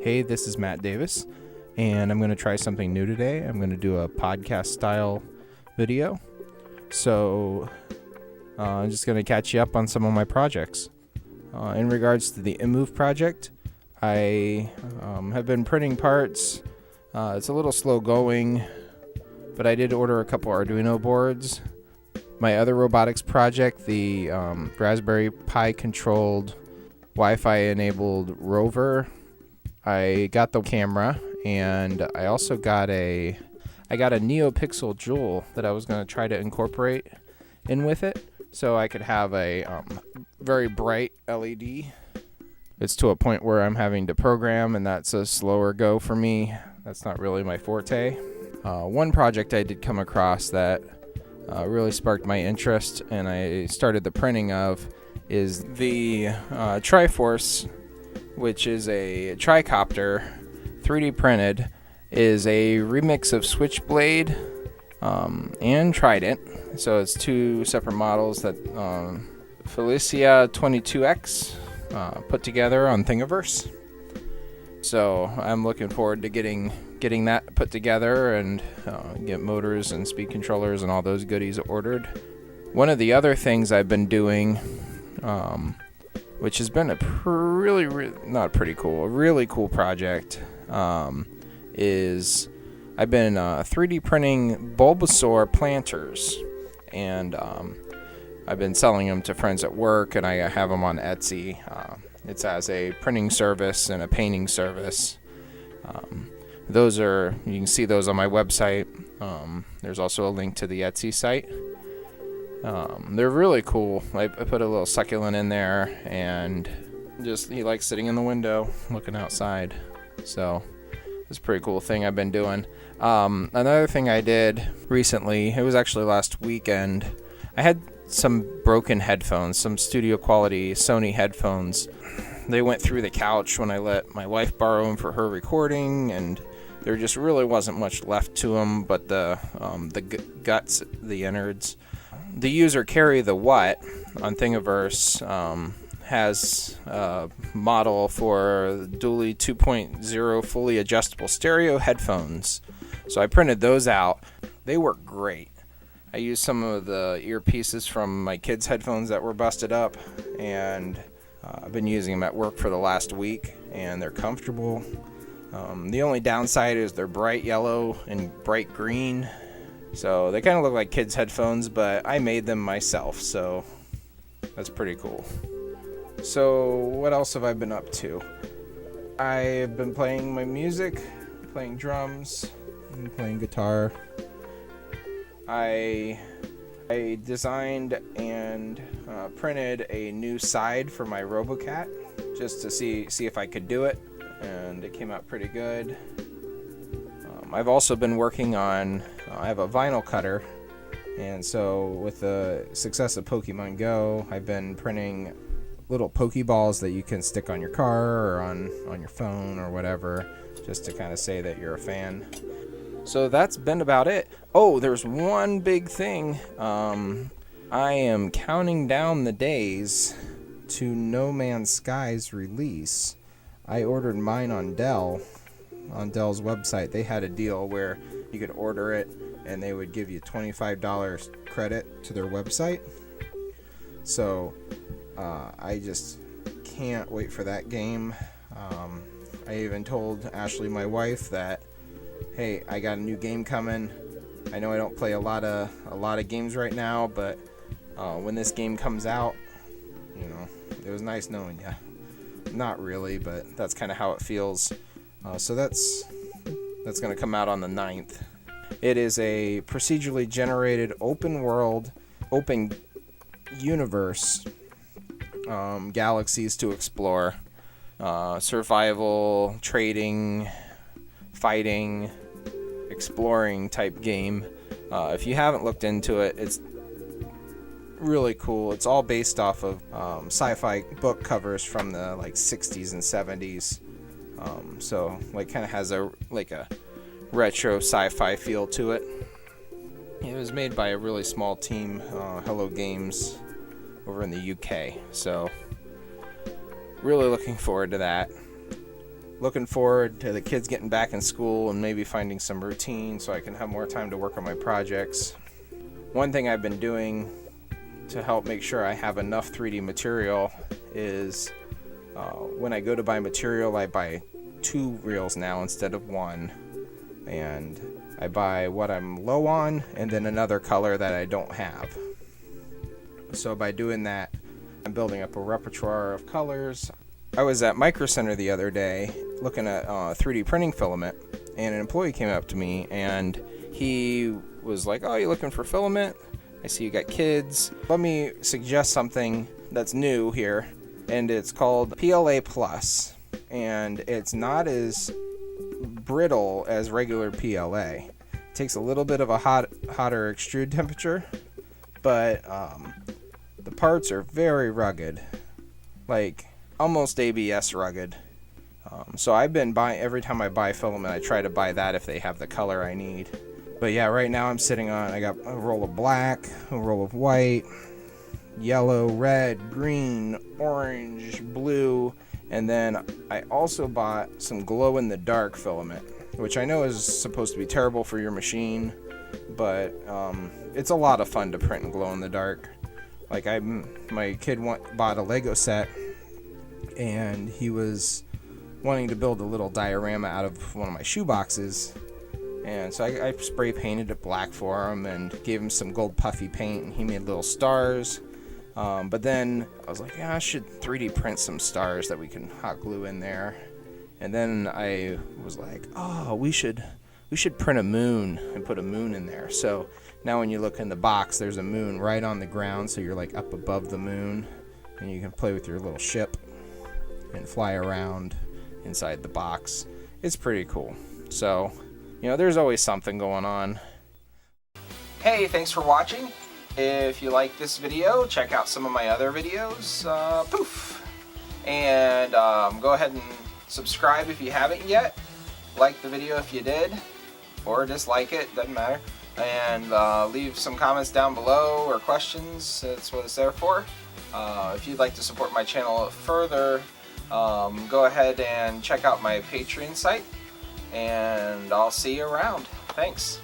Hey, this is Matt Davis, and I'm going to try something new today. I'm going to do a podcast style video. So I'm just going to catch you up on some of my projects. In regards to the iMove project, I have been printing parts. It's a little slow going, but I did order a couple Arduino boards. My other robotics project, the Raspberry Pi controlled Wi-Fi enabled rover, I got the camera, and I also got a NeoPixel Joule that I was going to try to incorporate in with it, so I could have a very bright LED. It's to a point where I'm having to program, and that's a slower go for me. That's not really my forte. One project I did come across that really sparked my interest, and I started the printing of, is the Triforce, which is a tricopter, 3D printed, is a remix of Switchblade and Trident. So it's two separate models that Felicia 22X put together on Thingiverse. So I'm looking forward to getting that put together and get motors and speed controllers and all those goodies ordered. One of the other things I've been doing, which has been a really cool project, is I've been 3D printing Bulbasaur planters, and I've been selling them to friends at work, and I have them on Etsy. It's as a printing service and a painting service. You can see those on my website. There's also a link to the Etsy site. They're really cool. I put a little succulent in there, and he likes sitting in the window looking outside. So it's a pretty cool thing I've been doing. Another thing I did recently, it was actually last weekend, I had some broken headphones, some studio quality Sony headphones. They went through the couch when I let my wife borrow them for her recording, and there just really wasn't much left to them but the guts, the innards. The user Carry the What on Thingiverse has a model for Dually 2.0 fully adjustable stereo headphones. So I printed those out. They work great. I used some of the earpieces from my kids' headphones that were busted up, and I've been using them at work for the last week, and they're comfortable. The only downside is they're bright yellow and bright green. So they kind of look like kids' headphones, but I made them myself, so that's pretty cool. So what else have I been up to? I've been playing my music, playing drums, and playing guitar. I designed and printed a new side for my RoboCat just to see if I could do it, and it came out pretty good. I've also been working on, I have a vinyl cutter, and so with the success of Pokemon Go, I've been printing little Pokeballs that you can stick on your car or on your phone or whatever, just to kind of say that you're a fan. So that's been about it. Oh, there's one big thing. I am counting down the days to No Man's Sky's release. I ordered mine on Dell. On Dell's website, they had a deal where you could order it and they would give you $25 credit to their website. So I just can't wait for that game. I even told Ashley, my wife, that, hey, I got a new game coming. I know I don't play a lot of games right now, but when this game comes out, it was nice knowing you. Not really, but that's kind of how it feels. So that's going to come out on the 9th. It is a procedurally generated open world, open universe, galaxies to explore, survival, trading, fighting, exploring type game. If you haven't looked into it, it's really cool. It's all based off of sci-fi book covers from the 60s and 70s. So kind of has a retro sci-fi feel to it. It was made by a really small team, Hello Games, over in the UK. So really looking forward to that. looking forward to the kids getting back in school and maybe finding some routine so I can have more time to work on my projects. One thing I've been doing to help make sure I have enough 3D material is when I go to buy material, I buy 2 reels now instead of 1. And I buy what I'm low on and then another color that I don't have. So by doing that, I'm building up a repertoire of colors. I was at Micro Center the other day looking at 3D printing filament, and an employee came up to me and he was like, "Oh, you looking for filament? I see you got kids. Let me suggest something that's new here, and it's called PLA Plus, and it's not as brittle as regular PLA. It takes a little bit of a hotter extrude temperature, but the parts are very rugged, like almost ABS rugged. So I've been buying, every time I buy filament, I try to buy that if they have the color I need. But yeah, right now I'm sitting on, I got a roll of black, a roll of white, yellow, red, green, orange, blue, and then I also bought some glow-in-the-dark filament, which I know is supposed to be terrible for your machine, but it's a lot of fun to print in glow-in-the-dark. Like my kid bought a Lego set, and he was wanting to build a little diorama out of one of my shoe boxes, and so I spray painted it black for him and gave him some gold puffy paint, and he made little stars. But then I was like, yeah, I should 3D print some stars that we can hot glue in there. And then I was like, oh, we should print a moon and put a moon in there. So now when you look in the box, there's a moon right on the ground, so you're like up above the moon, and you can play with your little ship and fly around inside the box. It's pretty cool. So, there's always something going on. Hey, thanks for watching. If you like this video, check out some of my other videos. And go ahead and subscribe if you haven't yet. Like the video if you did, or dislike it, doesn't matter. And leave some comments down below or questions. That's what it's there for. If you'd like to support my channel further, go ahead and check out my Patreon site, and I'll see you around. Thanks.